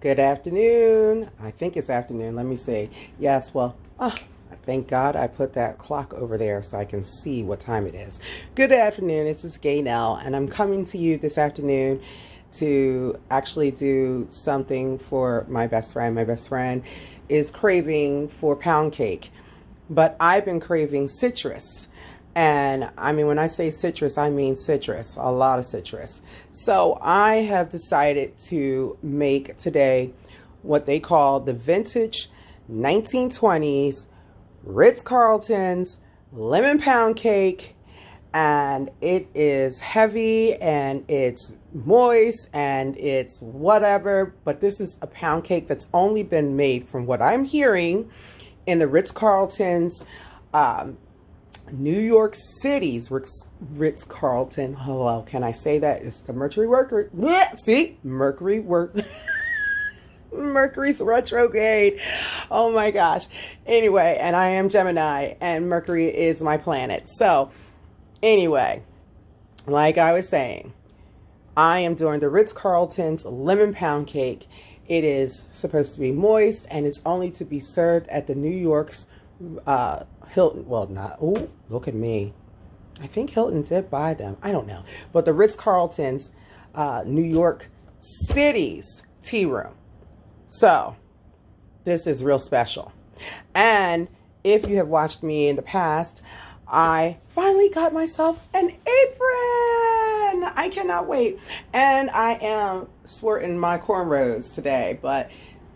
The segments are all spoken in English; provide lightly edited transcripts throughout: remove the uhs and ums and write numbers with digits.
Good afternoon. I think it's afternoon. Let me see. Yes, well, thank God I put that clock over there so I can see what time it is. Good afternoon. This is Gaynell, and I'm coming to you this afternoon to actually do something for my best friend. My best friend is craving for pound cake, but I've been craving citrus. And I mean, when I say citrus, I mean citrus, a lot of citrus. So I have decided to make today what they call the vintage 1920s Ritz Carlton's lemon pound cake. And it is heavy and it's moist and it's whatever. But this is a pound cake that's only been made, from what I'm hearing, in the Ritz Carlton's New York City's Ritz Carlton. Hello, can I say that? It's the Mercury worker. See? Mercury work. Mercury's retrograde. Oh my gosh. Anyway, and I am Gemini and Mercury is my planet. So anyway, like I was saying, I am doing the Ritz Carlton's lemon pound cake. It is supposed to be moist and it's only to be served at the New York's Hilton. Well, not, oh, look at me. I think Hilton did buy them. I don't know. But the Ritz Carlton's New York City's tea room. So this is real special. And if you have watched me in the past, I finally got myself an apron. I cannot wait. And I am sporting my cornrows today, but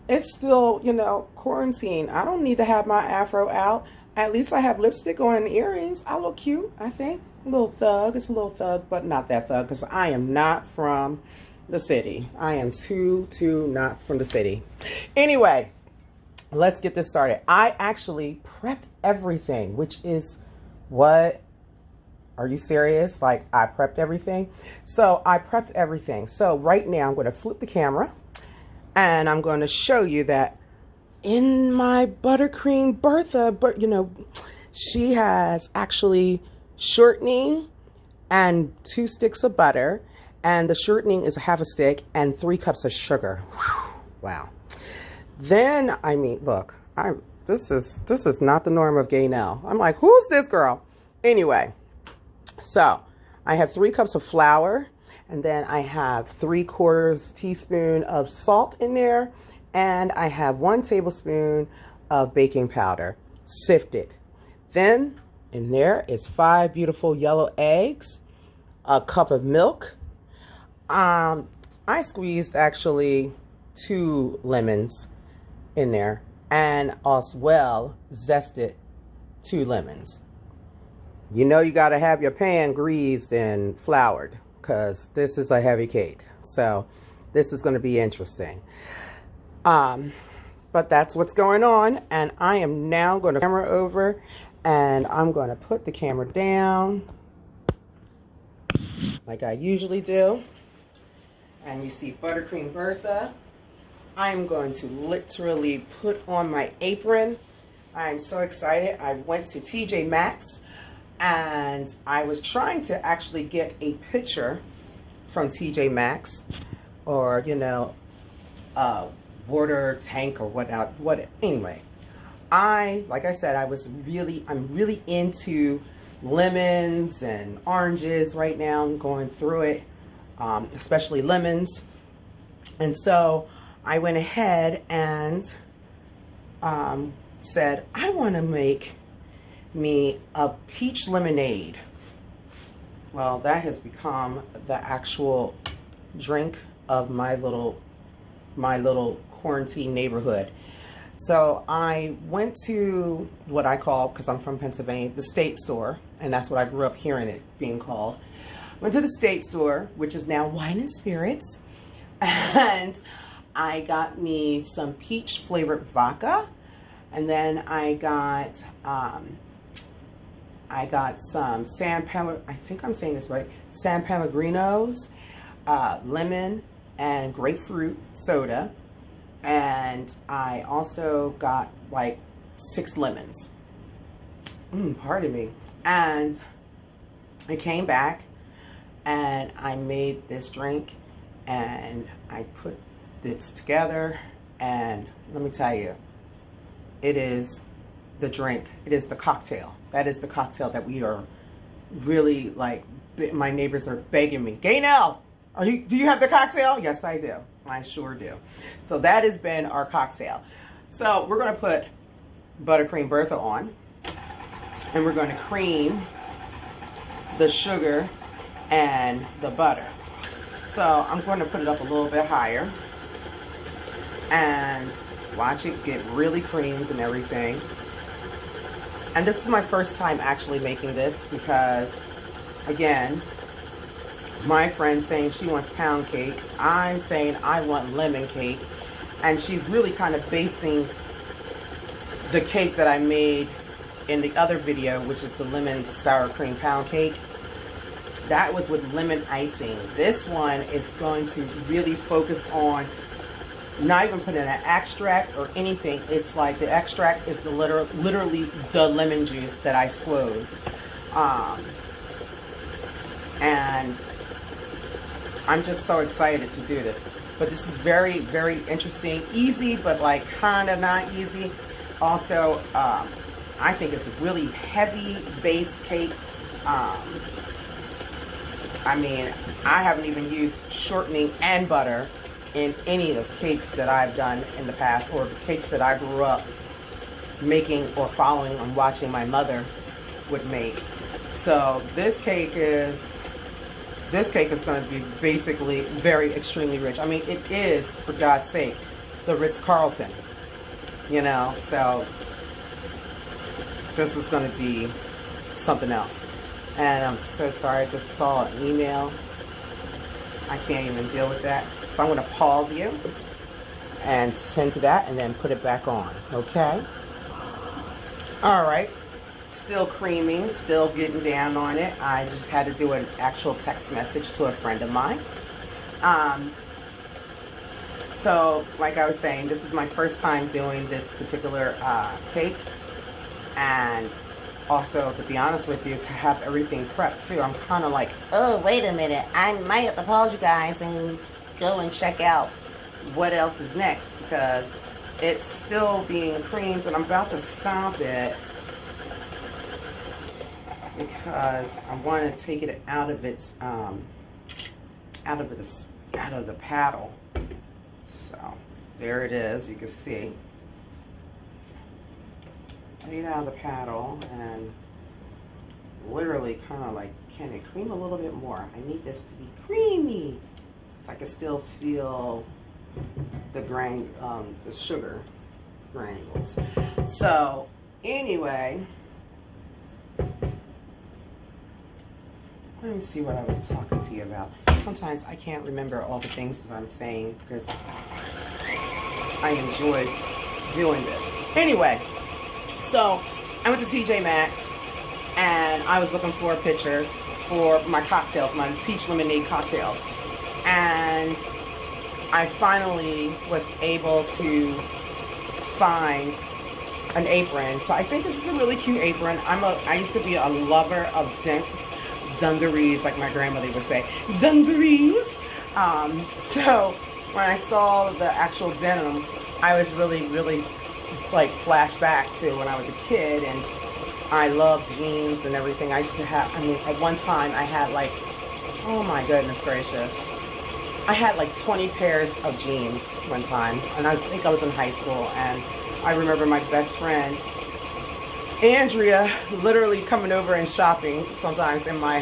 it's still, you know, quarantine. I don't need to have my afro out. At least I have lipstick on and earrings. I look cute, I think. A little thug. It's a little thug, but not that thug, because I am not from the city. I am too not from the city. Anyway, let's get this started. I actually prepped everything, which is what? Are you serious? Like, I prepped everything? So I prepped everything. So right now I'm going to flip the camera and I'm going to show you that in my buttercream Bertha, but you know, she has actually shortening and 2 sticks of butter, and the shortening is half a stick and 3 cups of sugar. Whew, wow. Then, I mean, look, this is not the norm of Gaynell. I'm like, who's this girl? Anyway, so I have 3 cups of flour, and then I have 3/4 teaspoon of salt in there, and I have 1 tablespoon of baking powder, sifted. Then in there is 5 beautiful yellow eggs, a cup of milk. I squeezed actually 2 lemons in there, and as well zested 2 lemons. You know, you got to have your pan greased and floured, because this is a heavy cake. So this is going to be interesting. But that's what's going on. And I am now going to camera over, and I'm going to put the camera down like I usually do. And you see Buttercream Bertha. I'm going to literally put on my apron. I'm so excited. I went to TJ Maxx and I was trying to actually get a picture from TJ Maxx, or, you know, water tank or what. Anyway, like I said, I'm really into lemons and oranges right now. I'm going through it, especially lemons. And so I went ahead and said, I want to make me a peach lemonade. Well, that has become the actual drink of my little quarantine neighborhood. So I went to what I call, because I'm from Pennsylvania, the State Store, and that's what I grew up hearing it being called. Went to the State Store, which is now Wine and Spirits, and I got me some peach flavored vodka, and then I got some I think I'm saying this right, San Pellegrino's lemon and grapefruit soda, and I also got like 6 lemons. Pardon me. And I came back and I made this drink, and I put it's together, and let me tell you, it is the drink. It is the cocktail. That is the cocktail that we are really, like, my neighbors are begging me. Gaynell, do you have the cocktail? Yes, I do. I sure do. So that has been our cocktail. So we're going to put Buttercream Bertha on, and we're going to cream the sugar and the butter. So I'm going to put it up a little bit higher and watch it get really creamed and everything. And this is my first time actually making this because, again, my friend's saying she wants pound cake. I'm saying I want lemon cake. And she's really kind of basing the cake that I made in the other video, which is the lemon sour cream pound cake. That was with lemon icing. This one is going to really focus on not even putting an extract or anything. It's like the extract is the literally the lemon juice that I squeezed. And I'm just so excited to do this. But this is very, very interesting. Easy, but like kind of not easy. Also, I think it's a really heavy based cake. I mean, I haven't even used shortening and butter in any of the cakes that I've done in the past, or the cakes that I grew up making or following and watching my mother would make. So this cake is going to be basically very extremely rich. I mean, it is, for God's sake, the Ritz Carlton, you know. So this is going to be something else. And I'm so sorry, I just saw an email. I can't even deal with that. So I'm going to pause you and send to that and then put it back on, okay? All right. Still creaming, still getting down on it. I just had to do an actual text message to a friend of mine. So, like I was saying, this is my first time doing this particular cake. And also, to be honest with you, to have everything prepped too, I'm kind of like, oh, wait a minute. I might have to pause you guys and go and check out what else is next, because it's still being creamed, and I'm about to stop it because I want to take it out of its out of the paddle. So there it is. You can see. Take it out of the paddle and literally kind of like, can it cream a little bit more? I need this to be creamy so I can still feel the the sugar granules. So anyway, let me see what I was talking to you about. Sometimes I can't remember all the things that I'm saying because I enjoy doing this. Anyway, so I went to TJ Maxx and I was looking for a picture for my cocktails, my peach lemonade cocktails. And I finally was able to find an apron. So I think this is a really cute apron. I used to be a lover of dungarees, like my grandmother would say, dungarees. So when I saw the actual denim, I was really, really like flashback to when I was a kid, and I loved jeans and everything. I used to have, I mean, at one time I had like, oh my goodness gracious, I had like 20 pairs of jeans one time, and I think I was in high school, and I remember my best friend Andrea literally coming over and shopping sometimes in my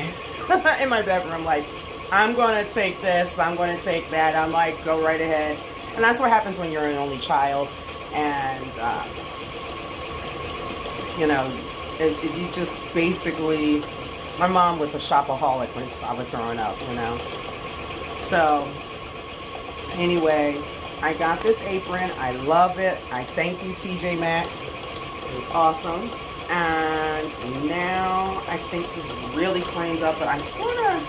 in my bedroom, like, I'm going to take this, I'm going to take that. I'm like, go right ahead. And that's what happens when you're an only child, and you know, you just basically, my mom was a shopaholic when I was growing up, you know. So anyway, I got this apron. I love it. I thank you, TJ Maxx. It was awesome. And now I think this is really cleaned up, but I want to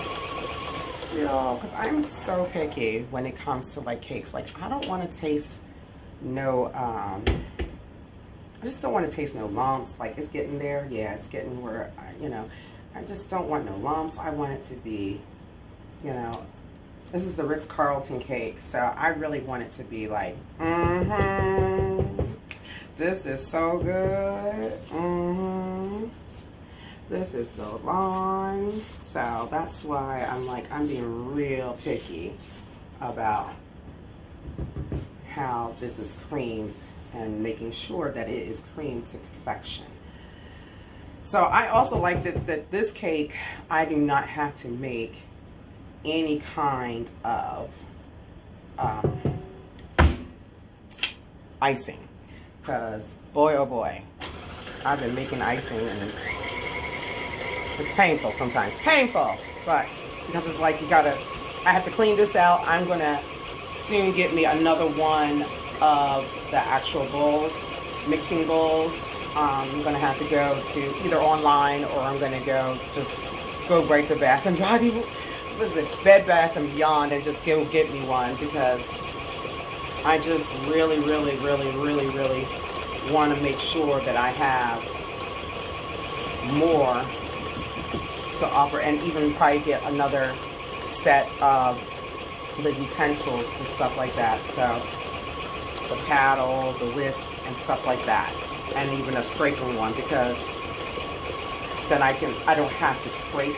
still, because I'm so picky when it comes to like cakes. Like, I don't want to taste no, I just don't want to taste no lumps. Like, it's getting there. Yeah, it's getting where, you know, I just don't want no lumps. I want it to be, you know, This is the Ritz Carlton cake. So I really want it to be like, this is so good. This is so long. So that's why I'm being real picky about how this is creamed and making sure that it is creamed to perfection. So I also like that this cake, I do not have to make any kind of icing, because boy oh boy, I've been making icing and it's painful sometimes. Painful, but because it's like I have to clean this out. I'm gonna soon get me another one of the actual bowls, mixing bowls. I'm gonna have to go to either online, or I'm gonna go right to Bath and Body, what is it, Bed Bath and Beyond, and just go get me one, because I just really want to make sure that I have more to offer, and even probably get another set of the utensils and stuff like that. So the paddle, the whisk, and stuff like that, and even a scraping one, because then I don't have to scrape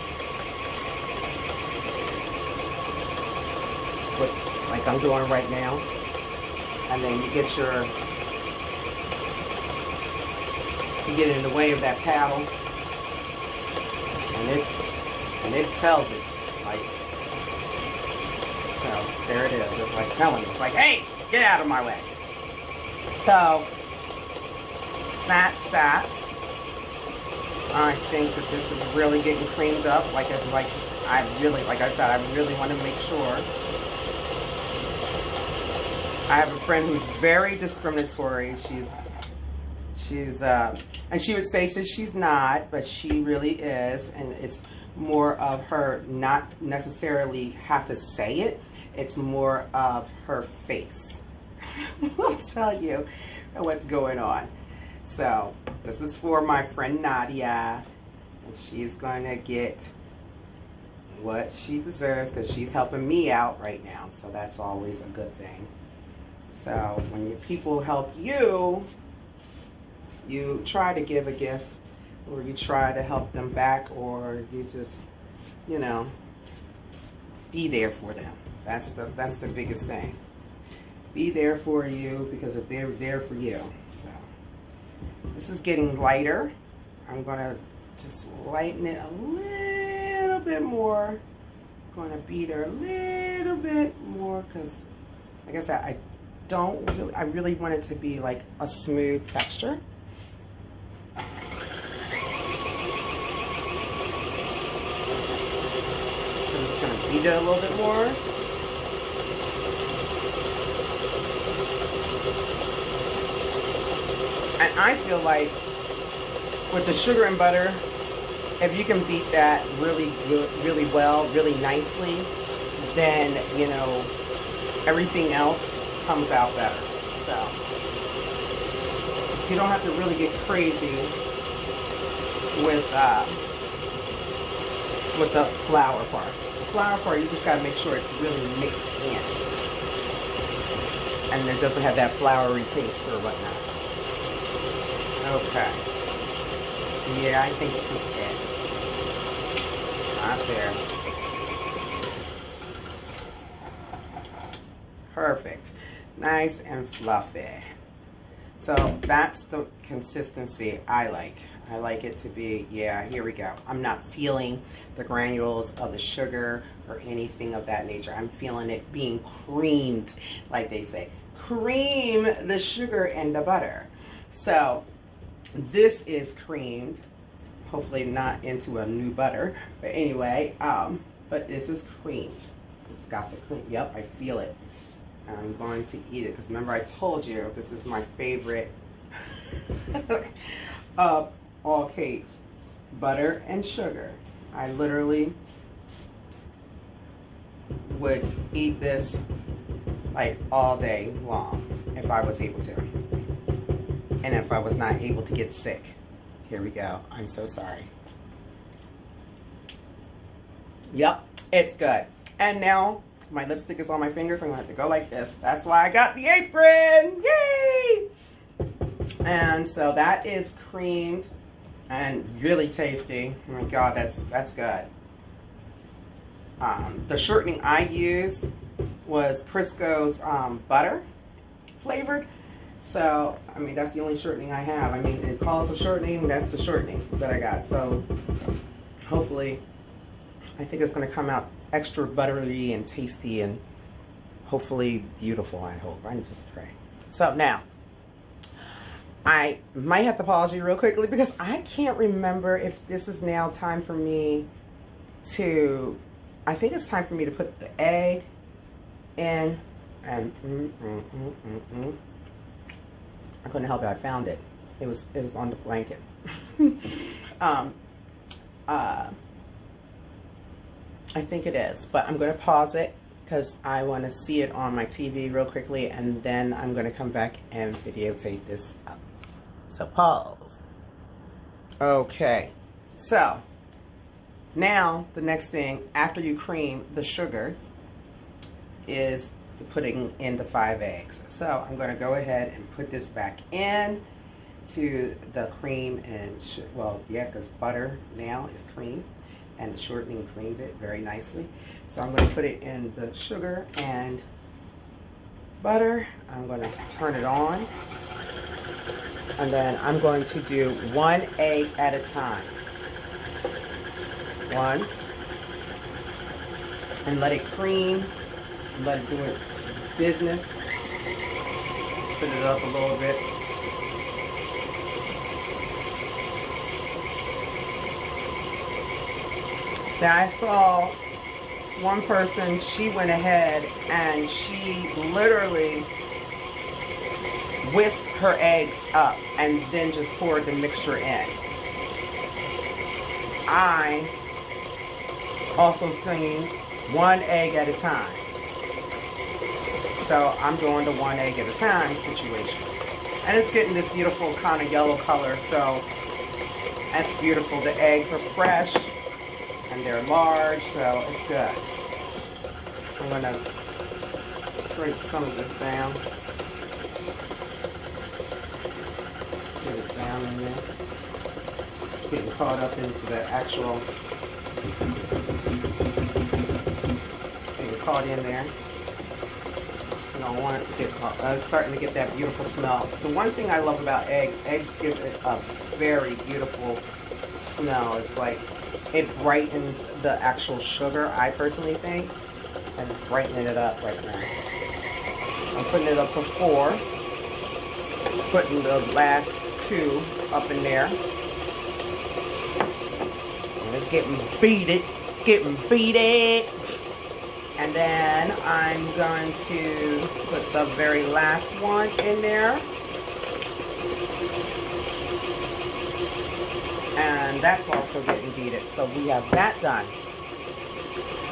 like I'm doing right now. And then you get in the way of that paddle, and it tells it, like, so there it is. It's like telling me, it's like, hey, get out of my way. So that's that. I think that this is really getting creamed up. Like I said, I really want to make sure. I have a friend who's very discriminatory. And she would say she's not, but she really is, and it's more of her not necessarily have to say it. It's more of her face. I'll tell you what's going on. So this is for my friend Nadia, and she's going to get what she deserves, because she's helping me out right now. So that's always a good thing. So when your people help you, you try to give a gift, or you try to help them back, or you just, you know, be there for them. That's the biggest thing. Be there for you, because if they're there for you. So this is getting lighter. I'm gonna just lighten it a little bit more. I'm gonna beat her a little bit more, because like I said, I really want it to be like a smooth texture. So I'm just gonna beat it a little bit more. And I feel like with the sugar and butter, if you can beat that really good, really well, really nicely, then, you know, everything else comes out better. So you don't have to really get crazy with the flour part. The flour part, you just gotta make sure it's really mixed in, and it doesn't have that floury taste or whatnot. Okay. Yeah, I think this is it. Not there. Perfect. Nice and fluffy. So that's the consistency I like. I like it to be, yeah, here we go. I'm not feeling the granules of the sugar or anything of that nature. I'm feeling it being creamed, like they say. Cream the sugar and the butter. So this is creamed, hopefully not into a new butter, but anyway, but this is creamed. It's got the cream. Yep, I feel it. I'm going to eat it, because remember I told you this is my favorite of all cakes, butter and sugar. I literally would eat this like all day long if I was able to, and if I was not able to get sick. Here we go. I'm so sorry. Yep, it's good. And now My lipstick is on my fingers. I'm going to have to go like this. That's why I got the apron. Yay! And so that is creamed and really tasty. Oh my God, that's good. The shortening I used was Crisco's butter flavored. So, I mean, that's the only shortening I have. I mean, it calls for shortening. That's the shortening that I got. So, hopefully, I think it's going to come out extra buttery and tasty and hopefully beautiful, I hope. I just pray. So, now, I might have to pause you real quickly because I can't remember if this is now time for me to... I think it's time for me to put the egg in and I couldn't help it. I found it. It was on the blanket. I think it is, but I'm going to pause it because I want to see it on my TV real quickly, and then I'm going to come back and videotape this up. So pause. Okay, so now the next thing after you cream the sugar is the putting in the 5 eggs. So I'm going to go ahead and put this back in to the cream and well, yeah, because butter now is cream and the shortening creamed it very nicely. So I'm going to put it in the sugar and butter. I'm going to turn it on, and then I'm going to do 1 egg at a time. 1, and let it cream, let it do its business. Put it up a little bit. Now I saw one person, she went ahead and she literally whisked her eggs up and then just poured the mixture in. I also seen 1 egg at a time. So I'm doing the 1 egg at a time situation. And it's getting this beautiful kind of yellow color, so that's beautiful. The eggs are fresh and they're large, so it's good. I'm gonna scrape some of this down. Get it down in there. Getting caught up into the actual, getting caught in there. You don't want it to get caught. It's starting to get that beautiful smell. The one thing I love about eggs give it a very beautiful smell. It's like, it brightens the actual sugar, I personally think, and it's brightening it up right now. I'm putting it up to 4, putting the last 2 up in there. It's getting beaded. It's getting beaded. And then I'm going to put the very last one in there. And that's also getting beaded. So we have that done.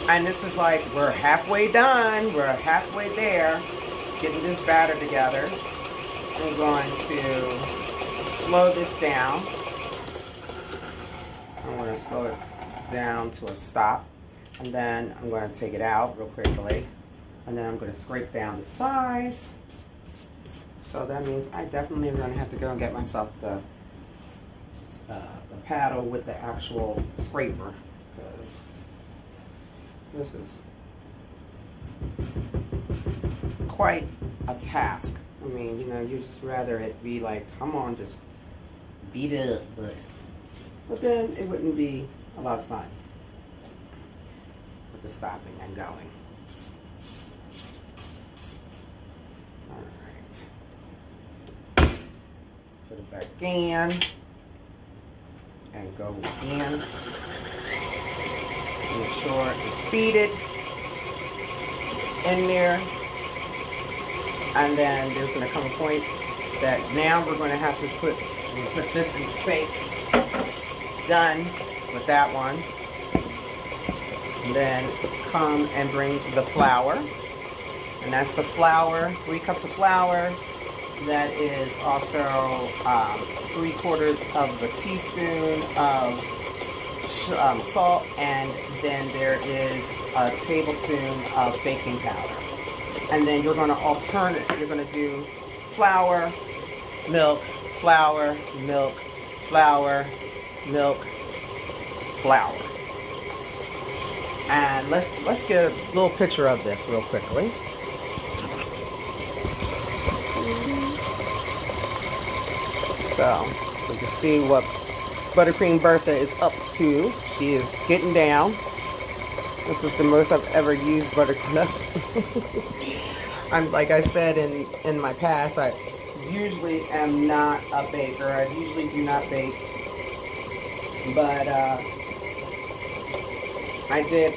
And this is like, we're halfway done. We're halfway there. Getting this batter together. I'm going to slow this down. I'm going to slow it down to a stop, and then I'm going to take it out real quickly, and then I'm going to scrape down the sides. So that means I definitely am going to have to go and get myself the paddle with the actual scraper, because this is quite a task. I mean, you know, you just rather it be like, come on, just beat it up, but then it wouldn't be a lot of fun with the stopping and going. Alright. Put it back in and go again. Make sure it's beaded. It's in there. And then there's going to come a point that now we're going to have to put this in the sink. Done with that one. And then come and bring the flour. And that's the flour, 3 cups of flour. That is also 3/4 of a teaspoon of salt, and then there is a tablespoon of baking powder. And then you're going to alternate. You're going to do flour, milk, flour, milk, flour, milk, flour. And let's get a little picture of this real quickly. So we can see what Buttercream Bertha is up to. She is getting down. This is the most I've ever used buttercream. I'm, like I said in my past, I usually am not a baker. I usually do not bake. But I did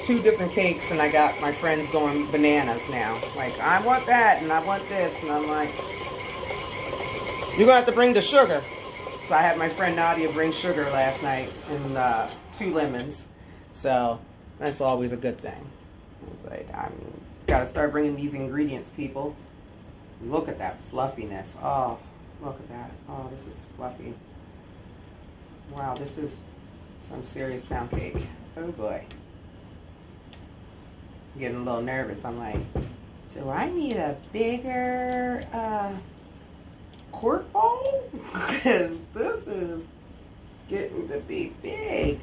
2 different cakes and I got my friends going bananas now. Like, I want that and I want this. And I'm like, you're going to have to bring the sugar. So I had my friend Nadia bring sugar last night and 2 lemons. So that's always a good thing. It's like, got to start bringing these ingredients, people. Look at that fluffiness. Oh, look at that. Oh, this is fluffy. Wow, this is some serious pound cake. Oh boy. I'm getting a little nervous. I'm like, do I need a bigger quart bowl? Because this is getting to be big.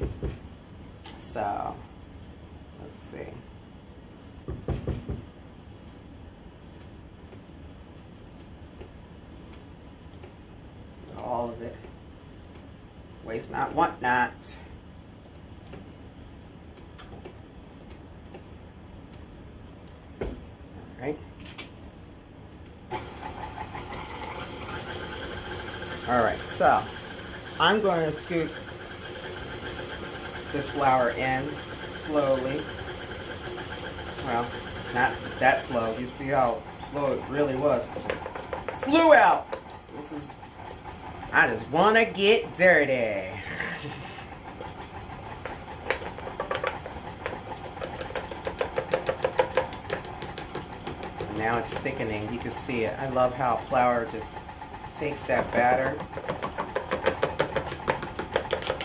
So, let's see. All of it. Waste not, want not. All right. All right, so I'm going to scoop this flour in slowly. Well, not that slow. You see how slow it really was. It just flew out. This is, I just want to get dirty. Now it's thickening. You can see it. I love how flour just takes that batter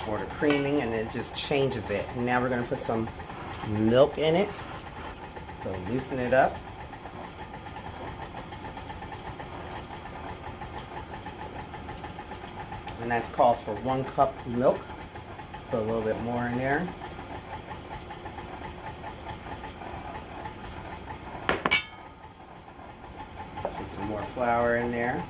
or the creaming and it just changes it. And now we're going to put some milk in it. So loosen it up. And that calls for 1 cup milk. Put a little bit more in there. Let's put some more flour in there.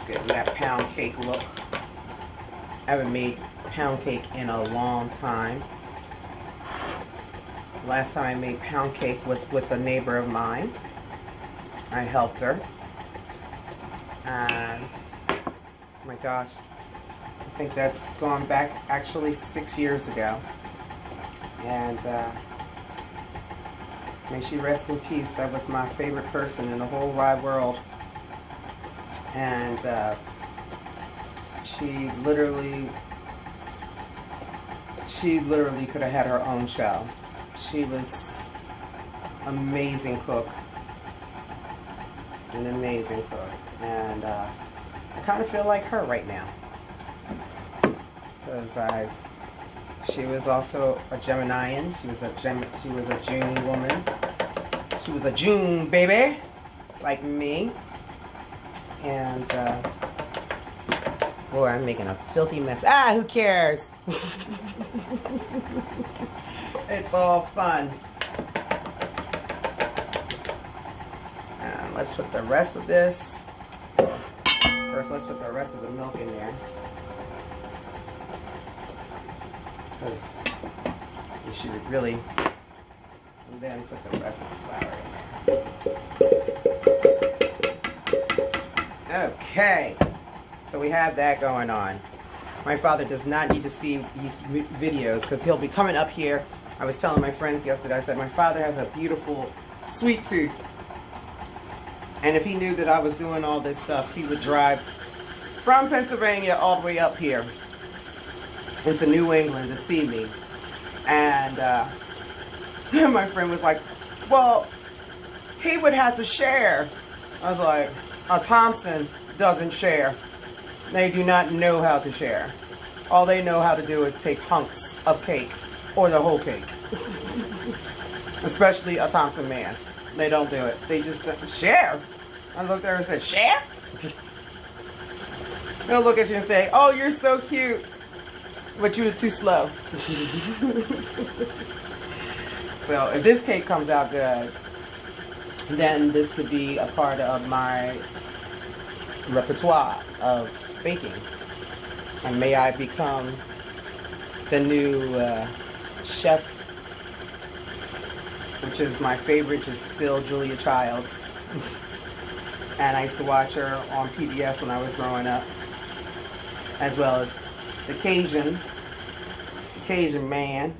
Getting that pound cake look. I haven't made pound cake in a long time. Last time I made pound cake was with a neighbor of mine. I helped her. And, oh my gosh, I think that's gone back actually 6 years ago. And may she rest in peace. That was my favorite person in the whole wide world. And she literally could have had her own show. She was amazing cook, an amazing cook, and I kind of feel like her right now because she was also a Geminian. She was a June woman. She was a June baby, like me. And, boy, I'm making a filthy mess. Ah, who cares? It's all fun. And let's put the rest of this. First, let's put the rest of the milk in there. Because you should really, and then put the rest of the flour in there. Okay, so we have that going on. My father does not need to see these videos because he'll be coming up here. I was telling my friends yesterday, I said, my father has a beautiful sweet tooth. And if he knew that I was doing all this stuff, he would drive from Pennsylvania all the way up here into New England to see me. And my friend was like, well, he would have to share. I was like, a Thompson doesn't share. They do not know how to share. All they know how to do is take hunks of cake or the whole cake. Especially a Thompson man. They don't do it. They just share. I looked at her and said, share? They'll look at you and say, oh, you're so cute, but you were too slow. So if this cake comes out good, then this could be a part of my repertoire of baking. And may I become the new chef, which is my favorite, is still Julia Childs. And I used to watch her on PBS when I was growing up, as well as the Cajun man.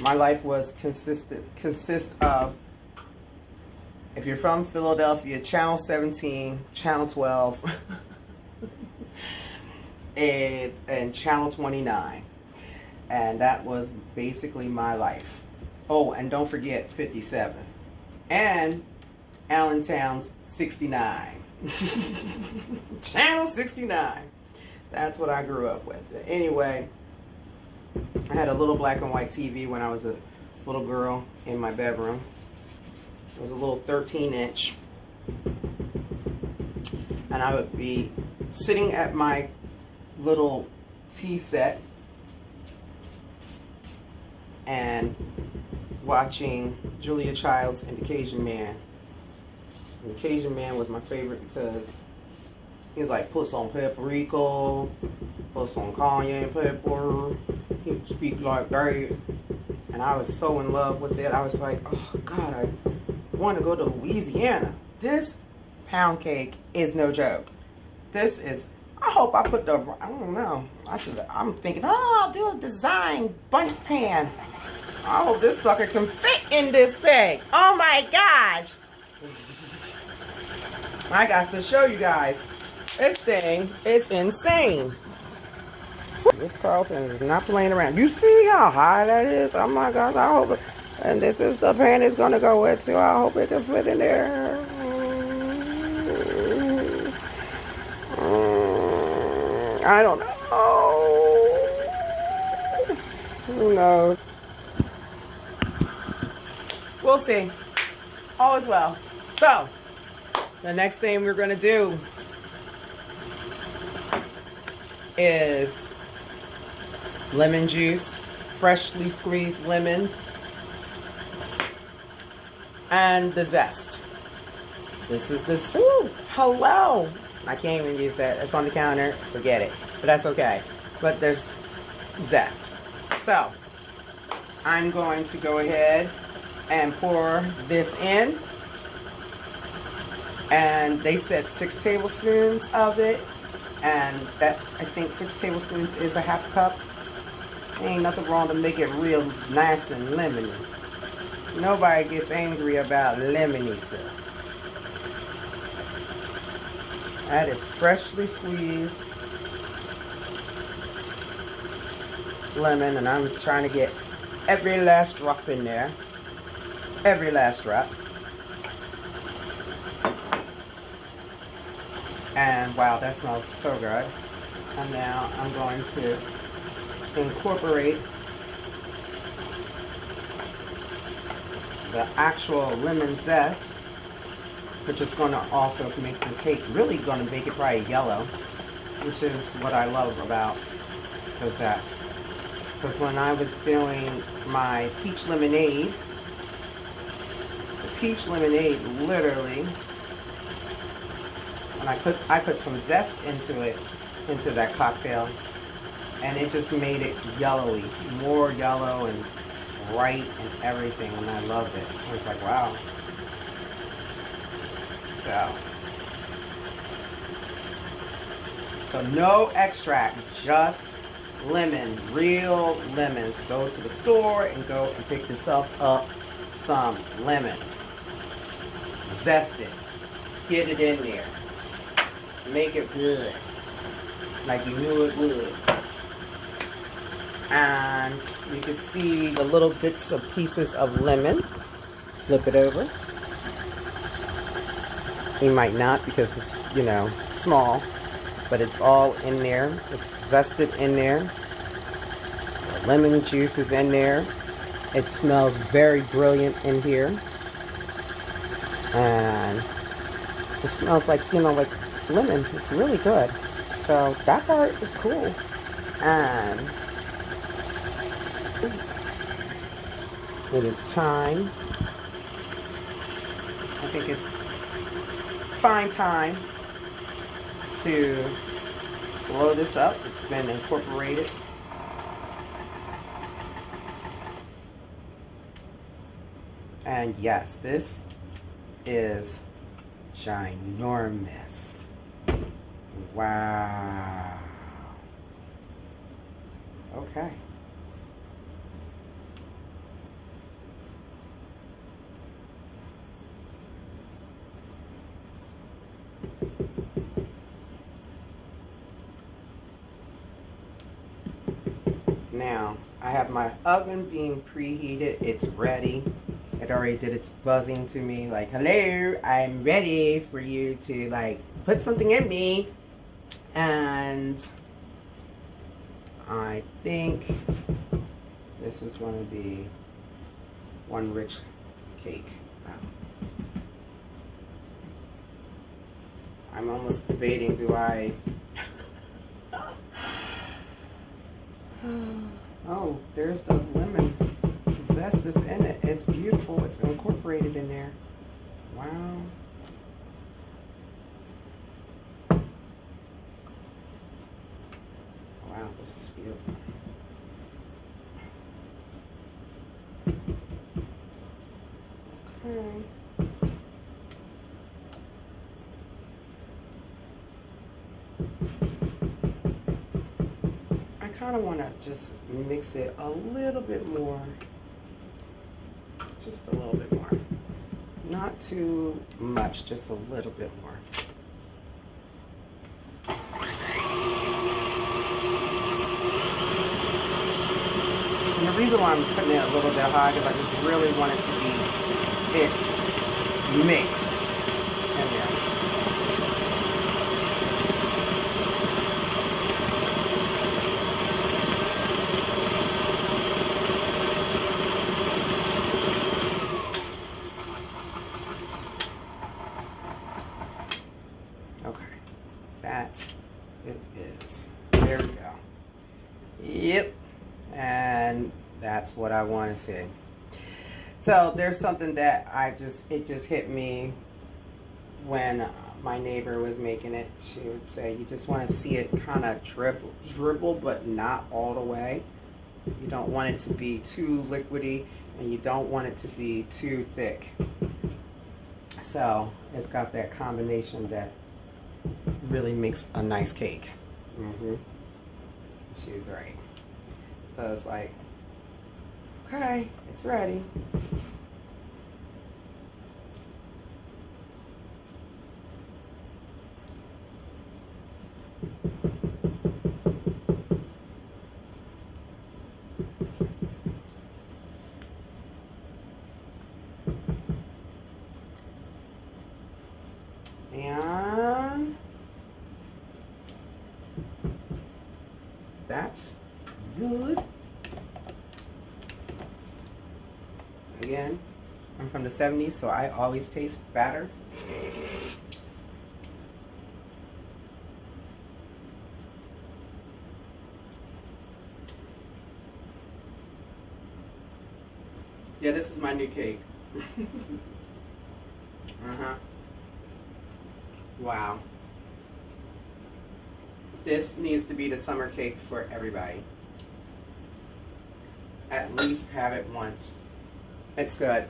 My life was consist of, if you're from Philadelphia, Channel 17, Channel 12, and Channel 29. And that was basically my life. Oh, and don't forget 57. And Allentown's 69. Channel 69. That's what I grew up with. Anyway, I had a little black and white TV when I was a little girl in my bedroom. It was a little 13-inch. And I would be sitting at my little tea set and watching Julia Childs and the Cajun Man. And the Cajun Man was my favorite because he was like, put some paprika, put some cayenne pepper. He would speak like that. And I was so in love with it. I was like, oh God, I want to go to Louisiana. This pound cake is no joke. This is, I hope I put the, I don't know. I'm thinking, oh, I'll do a design bundt pan. I hope this sucker can fit in this thing. Oh my gosh. I got to show you guys. This thing is insane. Ritz Carlton is not playing around. You see how high that is? Oh my gosh, I hope. And this is the pan it's going to go with too. I hope it can fit in there. I don't know. Who knows? We'll see. All is well. So, the next thing we're going to do is lemon juice, freshly squeezed lemons, and the zest. This is this. Ooh, hello. I can't even use that. It's on the counter. Forget it. But that's okay. But there's zest. So, I'm going to go ahead and pour this in. And they said 6 tablespoons of it. And that, I think 6 tablespoons is a half cup. Ain't nothing wrong to make it real nice and lemony. Nobody gets angry about lemony stuff. That is freshly squeezed lemon, and I'm trying to get every last drop in there. Every last drop. And wow, that smells so good. And now I'm going to incorporate the actual lemon zest, which is going to also make the cake, really going to make it probably yellow, which is what I love about the zest. Because when I was doing my peach lemonade, the peach lemonade literally, and I put some zest into it, into that cocktail, and it just made it yellowy, more yellow and bright and everything, and I loved it. I was like, wow. So no extract, just lemon, real lemons. Go to the store and go and pick yourself up some lemons. Zest it. Get it in there. Make it good. Like you knew it would. And you can see the little bits of pieces of lemon. Flip it over. You might not because it's, you know, small, but it's all in there. It's zested in there. The lemon juice is in there. It smells very brilliant in here. And it smells like, you know, like lemon. It's really good. So that part is cool. And it is time. I think it's fine time to slow this up. It's been incorporated. And yes, this is ginormous. Wow. Okay. Now, I have my oven being preheated. It's ready. It already did its buzzing to me like, hello, I'm ready for you to like put something in me. And I think this is going to be one rich cake. Wow. I'm almost debating, do I... Oh, there's the lemon zest that's in it. It's beautiful. It's incorporated in there. Wow. Wow, this is beautiful. Okay. I kind of want to just mix it a little bit more. Just a little bit more. Not too much, just a little bit more. And the reason why I'm putting it a little bit high is I just really want it to be mixed in there. Okay, that it is. There we go. Yep. And that's what I want to see. So there's something that it just hit me when my neighbor was making it. She would say, you just want to see it kind of dribble, but not all the way. You don't want it to be too liquidy, and you don't want it to be too thick. So it's got that combination that really makes a nice cake. She's right. So it's like, okay, it's ready. And that's good. Again, I'm from the 70s, so I always taste batter. Yeah, this is my new cake. Wow. This needs to be the summer cake for everybody. At least have it once. It's good.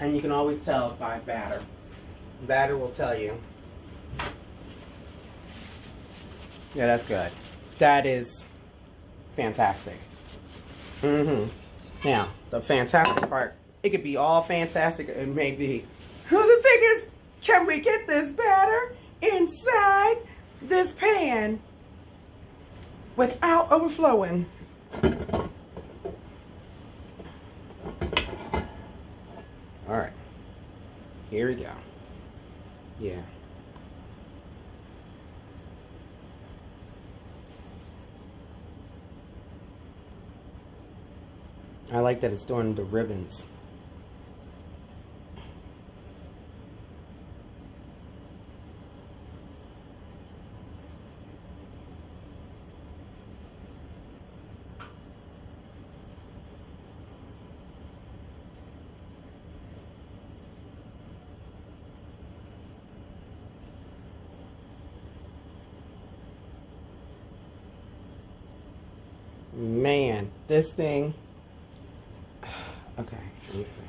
And you can always tell by batter. Batter will tell you. Yeah, that's good. That is fantastic. Now, the fantastic part, it could be all fantastic. It may be. The thing is, can we get this batter inside this pan? without overflowing. All right, here we go. Yeah. I like that it's doing the ribbons. Man, this thing. Okay, let me see.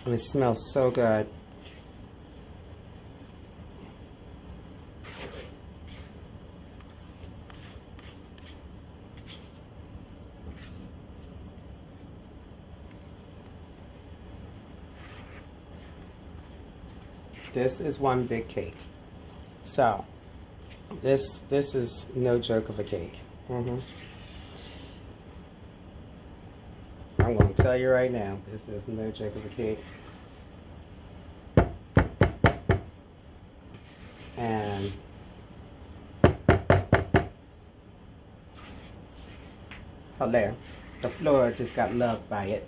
And it smells so good. This is one big cake. So, this is no joke of a cake. I'm going to tell you right now, this is no joke of a cake. And oh, there, the floor just got loved by it.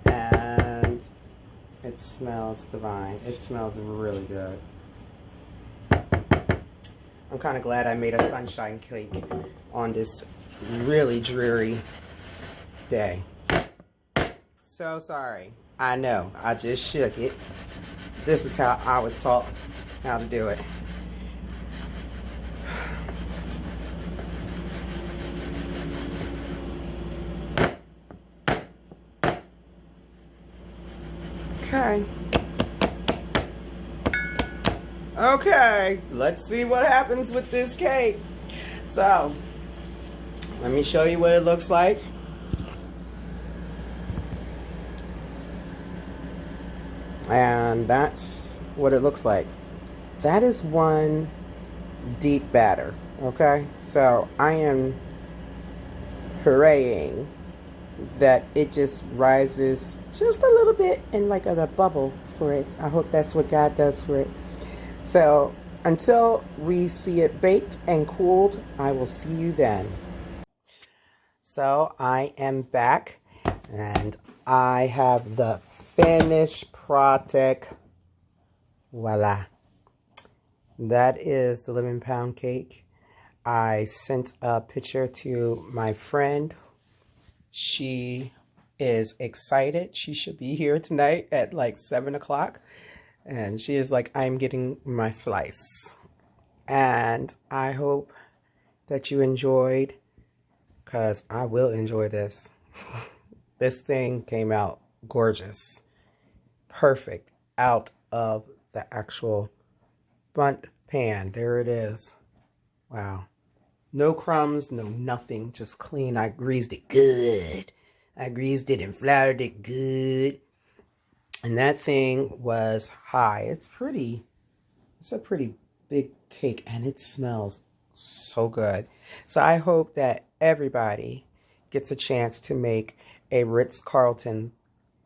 And it smells divine. It smells really good. I'm kind of glad I made a sunshine cake on this really dreary day. So sorry. I know. I just shook it. This is how I was taught how to do it. Okay. Okay, let's see what happens with this cake. So, let me show you what it looks like. And that's what it looks like. That is one deep batter, okay? So, I am hooraying that it just rises just a little bit and like a bubble for it. I hope that's what God does for it. So until we see it baked and cooled, I will see you then. So I am back and I have the finished product. Voila. That is the lemon pound cake. I sent a picture to my friend. She is excited. She should be here tonight at like 7 o'clock. And she is like, I'm getting my slice. And I hope that you enjoyed, because I will enjoy this. This thing came out gorgeous. Perfect out of the actual bundt pan. There it is. Wow. No crumbs, no nothing. Just clean. I greased it good. I greased it and floured it good. And that thing was high. It's pretty. It's a pretty big cake. And it smells so good. So I hope that everybody gets a chance to make a Ritz Carlton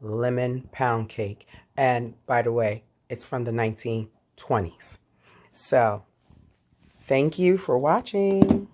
lemon pound cake. And by the way, it's from the 1920s. So thank you for watching.